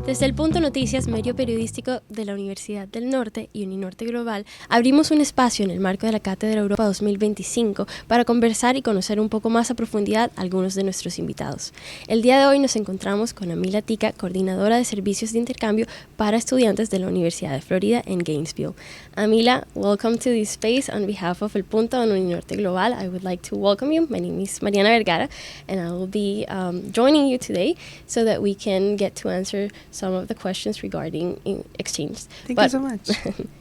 Desde El Punto Noticias, medio periodístico de la Universidad del Norte y Uninorte Global, abrimos un espacio en el marco de la Cátedra Europa 2025 para conversar y conocer un poco más a profundidad a algunos de nuestros invitados. El día de hoy nos encontramos con Amila Tica, Coordinadora de Servicios de Intercambio para Estudiantes de la Universidad de Florida en Gainesville. Amila, welcome to this space. On behalf of El Punto and Uninorte Global, I would like to welcome you. My name is Mariana Vergara, and I will be joining you today so that we can get to answer some of the questions regarding exchange. Thank you so much.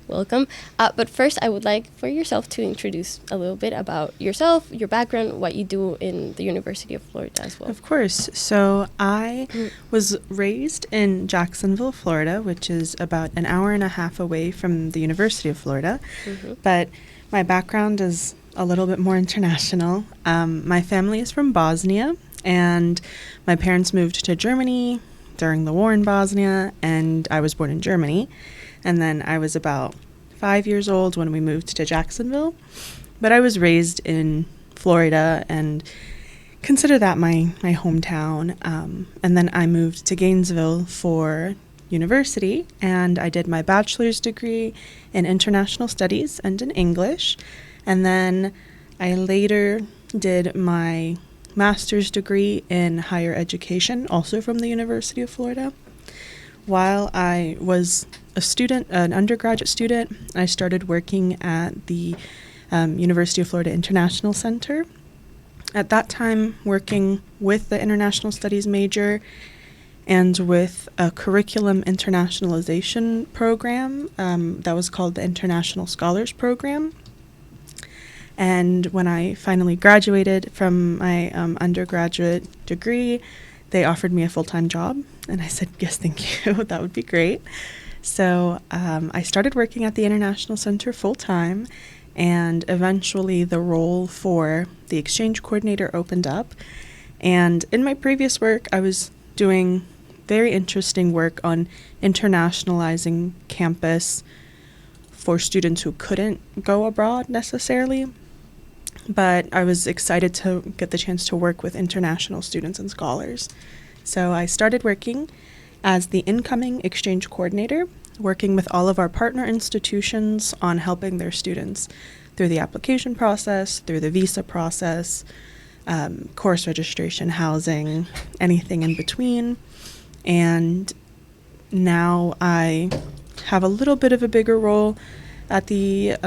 Welcome. But first, I would like for yourself to introduce a little bit about yourself, your background, what you do in the University of Florida as well. Of course. So I was raised in Jacksonville, Florida, which is about an hour and a half away from the University of Florida. But my background is a little bit more international. My family is from Bosnia, and my parents moved to Germany during the war in Bosnia, and I was born in Germany. And then I was about 5 years old when we moved to Jacksonville. But I was raised in Florida and consider that my hometown. And then I moved to Gainesville for university, and I did my bachelor's degree in international studies and in English. And then I later did my master's degree in higher education, also from the University of Florida. While I was a student, an undergraduate student, I started working at the University of Florida International Center. At that time, working with the international studies major and with a curriculum internationalization program that was called the International Scholars Program. And when I finally graduated from my undergraduate degree, they offered me a full-time job. And I said, yes, thank you. That would be great. So I started working at the International Center full-time. And eventually the role for the exchange coordinator opened up. And in my previous work, I was doing very interesting work on internationalizing campus for students who couldn't go abroad necessarily. But I was excited to get the chance to work with international students and scholars. So I started working as the incoming exchange coordinator, working with all of our partner institutions on helping their students through the application process, through the visa process, course registration, housing, anything in between. And now I have a little bit of a bigger role at the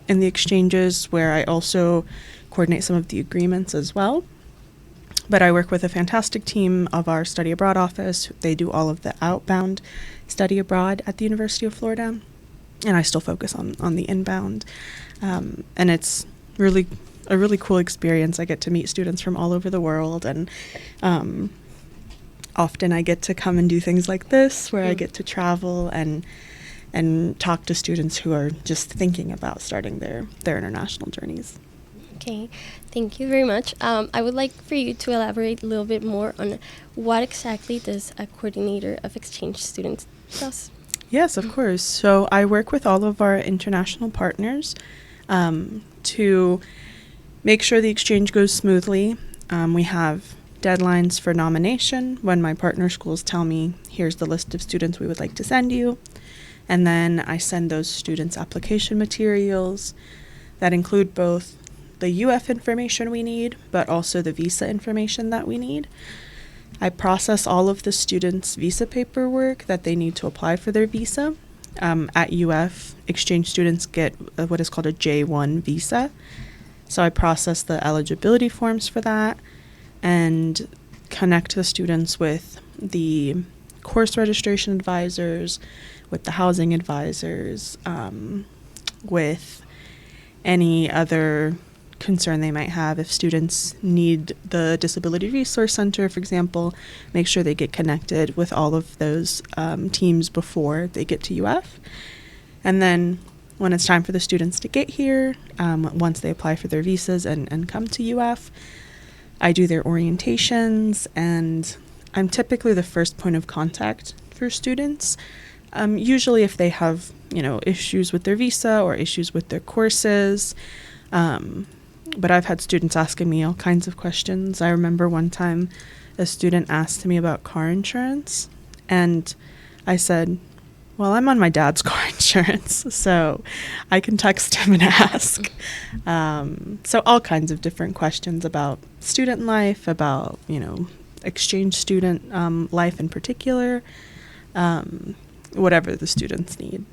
in the exchanges, where I also coordinate some of the agreements as well. But I work with a fantastic team of our study abroad office. They do all of the outbound study abroad at the University of Florida, and I still focus on the inbound. And it's really a really cool experience. I get to meet students from all over the world, and often I get to come and do things like this, where I get to travel and talk to students who are just thinking about starting their international journeys. Okay, thank you very much. I would like for you to elaborate a little bit more on what exactly does a coordinator of exchange students does. Yes, of course. So I work with all of our international partners to make sure the exchange goes smoothly. We have deadlines for nomination when my partner schools tell me, here's the list of students we would like to send you. And then I send those students application materials that include both the UF information we need, but also the visa information that we need. I process all of the students' visa paperwork that they need to apply for their visa. At UF, exchange students get what is called a J1 visa. So I process the eligibility forms for that and connect the students with the course registration advisors, with the housing advisors, with any other concern they might have. If students need the Disability Resource Center, for example, make sure they get connected with all of those teams before they get to UF. And then when it's time for the students to get here, once they apply for their visas and come to UF, I do their orientations, and I'm typically the first point of contact for students. Usually if they have, issues with their visa or issues with their courses, But I've had students asking me all kinds of questions. I remember one time a student asked me about car insurance, and I said, well, I'm on my dad's car insurance, so I can text him and ask. So all kinds of different questions about student life, about, exchange student life in particular, whatever the students need.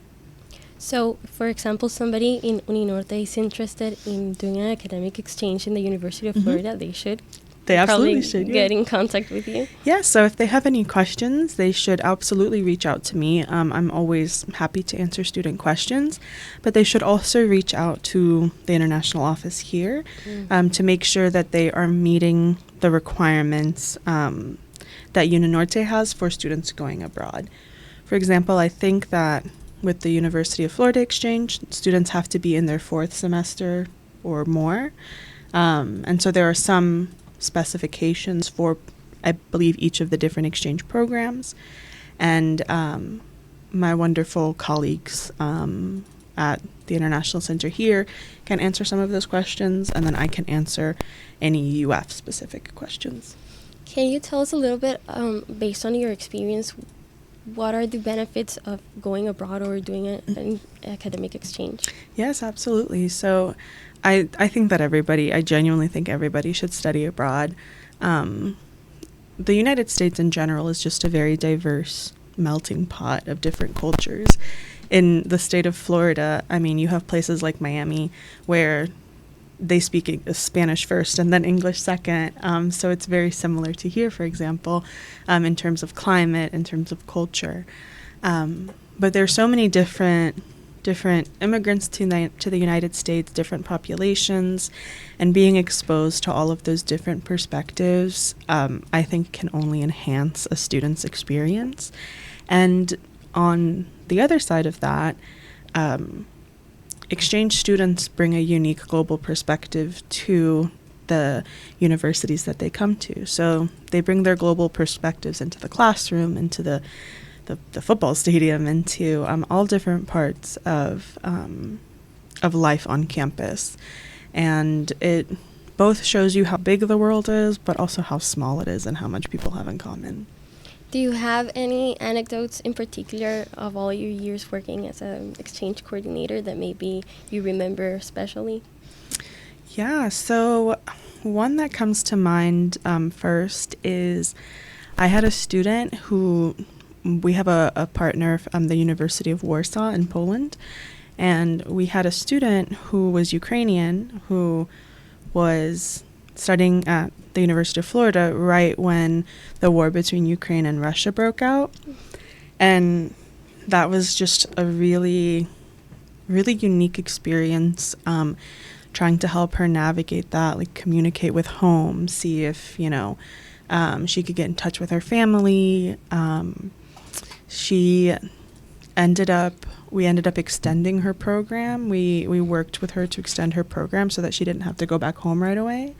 So, for example, somebody in Uninorte is interested in doing an academic exchange in the University of Florida, they absolutely should get in contact with you. Yeah, so if they have any questions, they should absolutely reach out to me. I'm always happy to answer student questions, but they should also reach out to the international office here to make sure that they are meeting the requirements that Uninorte has for students going abroad. For example, I think that with the University of Florida exchange, students have to be in their 4th semester or more. And so there are some specifications for, I believe, each of the different exchange programs. And my wonderful colleagues at the International Center here can answer some of those questions, and then I can answer any UF-specific questions. Can you tell us a little bit, based on your experience, what are the benefits of going abroad or doing an academic exchange? Yes, absolutely. So I think that I genuinely think everybody should study abroad. The United States in general is just a very diverse melting pot of different cultures. In the state of Florida, you have places like Miami where they speak Spanish first and then English second. So it's very similar to here, for example, in terms of climate, in terms of culture. But there are so many different immigrants to the United States, different populations, and being exposed to all of those different perspectives, I think can only enhance a student's experience. And on the other side of that, exchange students bring a unique global perspective to the universities that they come to. So they bring their global perspectives into the classroom, into the football stadium, into all different parts of life on campus. And it both shows you how big the world is, but also how small it is and how much people have in common. Do you have any anecdotes in particular of all your years working as an exchange coordinator that maybe you remember especially? Yeah, so one that comes to mind first is I had a student who, we have a partner from the University of Warsaw in Poland, and we had a student who was Ukrainian who was studying at the University of Florida right when the war between Ukraine and Russia broke out. And that was just a really, really unique experience, trying to help her navigate that, like communicate with home, see if, she could get in touch with her family. We ended up extending her program. We worked with her to extend her program so that she didn't have to go back home right away.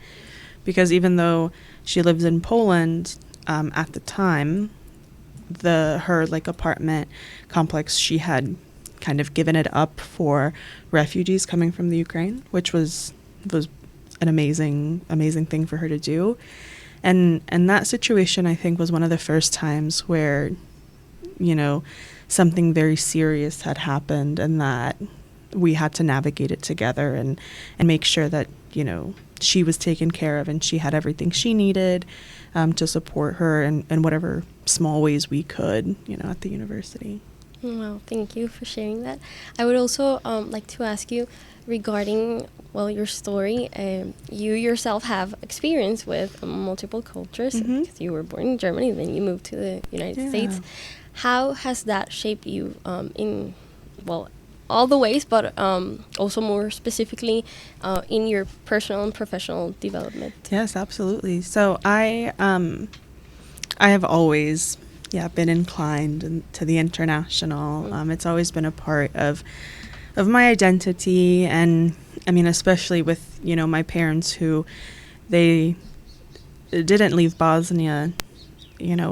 Because even though she lives in Poland, at the time, her apartment complex, she had kind of given it up for refugees coming from the Ukraine, which was an amazing thing for her to do. And that situation, I think, was one of the first times where, something very serious had happened and that we had to navigate it together and make sure that, she was taken care of and she had everything she needed to support her in whatever small ways we could, at the university. Well, thank you for sharing that. I would also like to ask you regarding, your story. You yourself have experience with multiple cultures because you were born in Germany, then you moved to the United States. How has that shaped you in all the ways, but also more specifically in your personal and professional development? Yes, absolutely. So I have always been inclined to the international. It's always been a part of my identity, and especially with my parents who they didn't leave Bosnia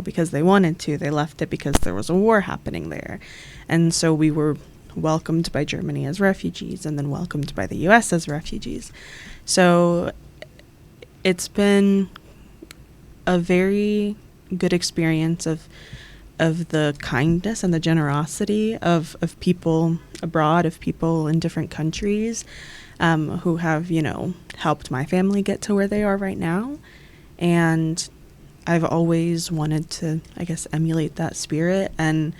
because they wanted to. They left it because there was a war happening there, and so we were welcomed by Germany as refugees and then welcomed by the US as refugees. So it's been a very good experience of the kindness and the generosity of people abroad, of people in different countries, who have, helped my family get to where they are right now. And I've always wanted to, emulate that spirit and,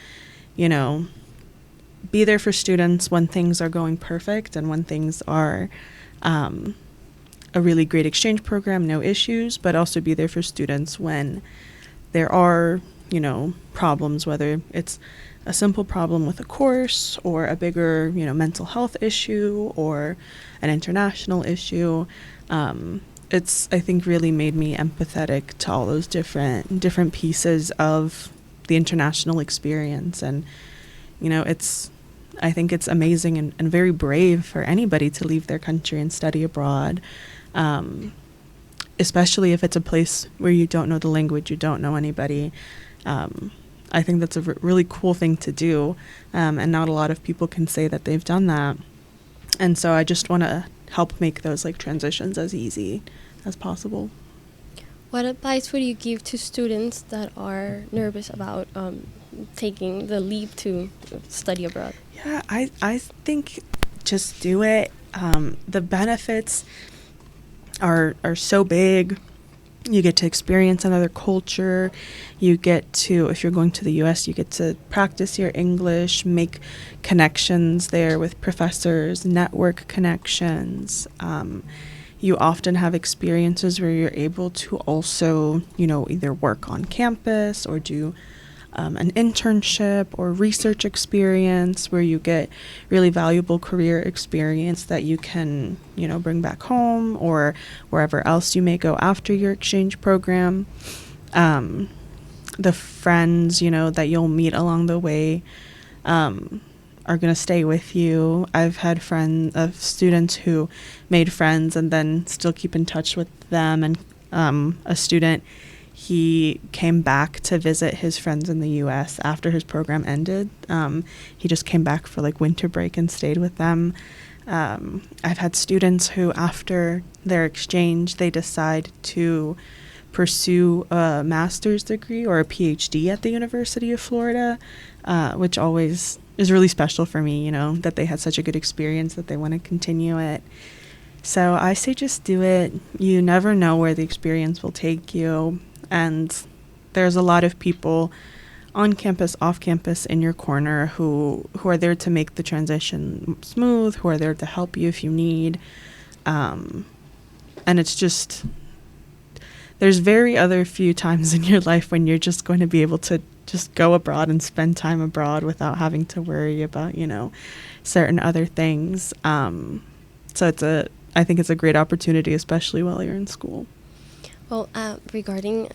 be there for students when things are going perfect and when things are a really great exchange program, no issues, but also be there for students when there are, problems, whether it's a simple problem with a course or a bigger, mental health issue or an international issue. It's, I think, really made me empathetic to all those different pieces of the international experience. And, I think it's amazing and very brave for anybody to leave their country and study abroad, especially if it's a place where you don't know the language, you don't know anybody. I think that's a really cool thing to do, and not a lot of people can say that they've done that. And so I just want to help make those transitions as easy as possible. What advice would you give to students that are nervous about taking the leap to study abroad? Yeah, I think just do it. The benefits are so big. You get to experience another culture. You get to, if you're going to the U.S., you get to practice your English, make connections there with professors, network connections. You often have experiences where you're able to also, either work on campus or do an internship or research experience where you get really valuable career experience that you can, bring back home or wherever else you may go after your exchange program. The friends, that you'll meet along the way are going to stay with you. I've had students who made friends and then still keep in touch with them. And a student, he came back to visit his friends in the U.S. after his program ended. He just came back for winter break and stayed with them. I've had students who, after their exchange, they decide to pursue a master's degree or a PhD at the University of Florida, which always is really special for me, that they had such a good experience that they want to continue it. So I say just do it. You never know where the experience will take you. And there's a lot of people on campus, off campus, in your corner who are there to make the transition smooth, who are there to help you if you need. And it's just, there's very other few times in your life when you're just going to be able to just go abroad and spend time abroad without having to worry about, certain other things. So I think it's a great opportunity, especially while you're in school. Well, regarding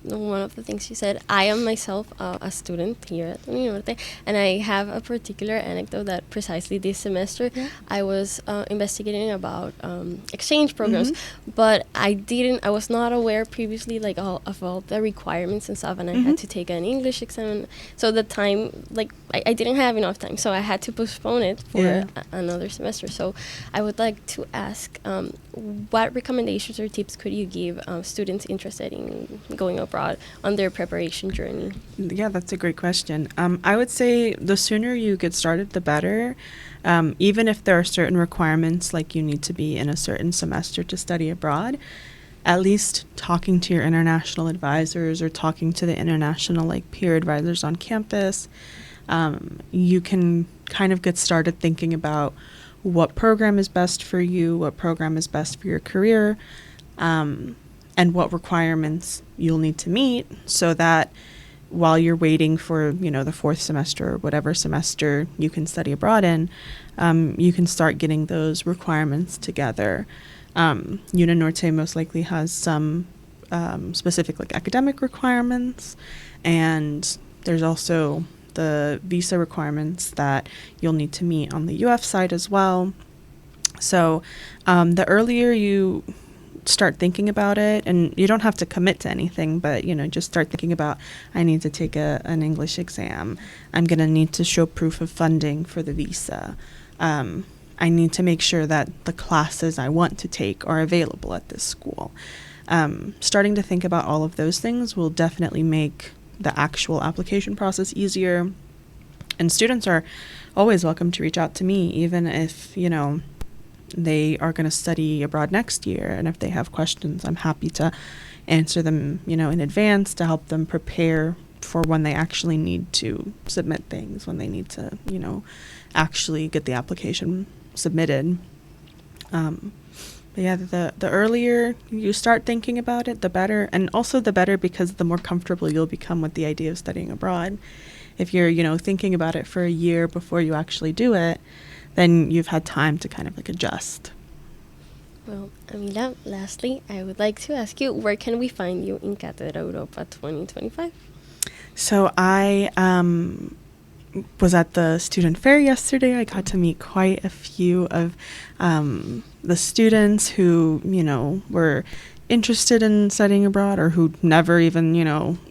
one of the things you said, I am myself a student here at Uninorte, and I have a particular anecdote that precisely this semester I was investigating about exchange programs, but I was not aware previously of all the requirements and stuff, and I had to take an English exam, so the time, I didn't have enough time, so I had to postpone it for another semester. So I would like to ask, what recommendations or tips could you give students interested in going abroad on their preparation journey? Yeah, that's a great question. I would say the sooner you get started, the better. Even if there are certain requirements, like you need to be in a certain semester to study abroad, at least talking to your international advisors or talking to the international peer advisors on campus, you can kind of get started thinking about what program is best for you, what program is best for your career, and what requirements you'll need to meet so that while you're waiting for, the fourth semester or whatever semester you can study abroad in, you can start getting those requirements together. Uninorte most likely has some specific academic requirements, and there's also the visa requirements that you'll need to meet on the UF side as well. So the earlier you start thinking about it, and you don't have to commit to anything, but just start thinking about, I need to take an English exam, I'm going to need to show proof of funding for the visa, I need to make sure that the classes I want to take are available at this school. Starting to think about all of those things will definitely make the actual application process easier. And students are always welcome to reach out to me, even if, they are going to study abroad next year. And if they have questions, I'm happy to answer them, in advance, to help them prepare for when they actually need to submit things, when they need to, actually get the application submitted. But yeah, the earlier you start thinking about it, the better. And also the better, because the more comfortable you'll become with the idea of studying abroad. If you're, thinking about it for a year before you actually do it, then you've had time to kind of adjust. Well, Amila, lastly, I would like to ask you, where can we find you in Cátedra Europa 2025? So I was at the student fair yesterday. I got to meet quite a few of the students who, were interested in studying abroad, or who never even,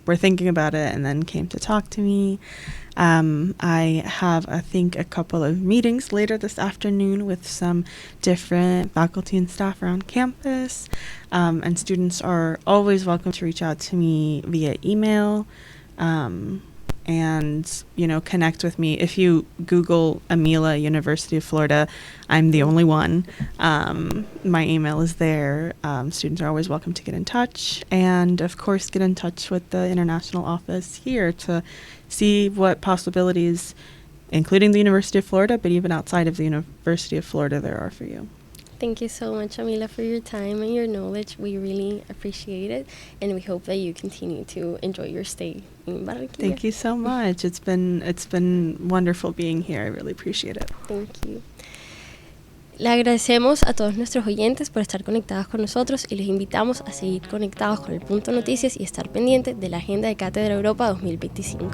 were thinking about it and then came to talk to me. I have, I think, a couple of meetings later this afternoon with some different faculty and staff around campus. And students are always welcome to reach out to me via email. And, connect with me. If you Google Amila, University of Florida, I'm the only one. My email is there. Students are always welcome to get in touch. And, of course, get in touch with the international office here to see what possibilities, including the University of Florida, but even outside of the University of Florida, there are for you. Thank you so much, Amila, for your time and your knowledge. We really appreciate it, and we hope that you continue to enjoy your stay in Barranquilla. Thank you so much. It's been wonderful being here. I really appreciate it. Thank you. Le agradecemos a todos nuestros oyentes por estar conectados con nosotros y les invitamos a seguir conectados con El Punto Noticias y estar pendientes de la agenda de Cátedra Europa 2025.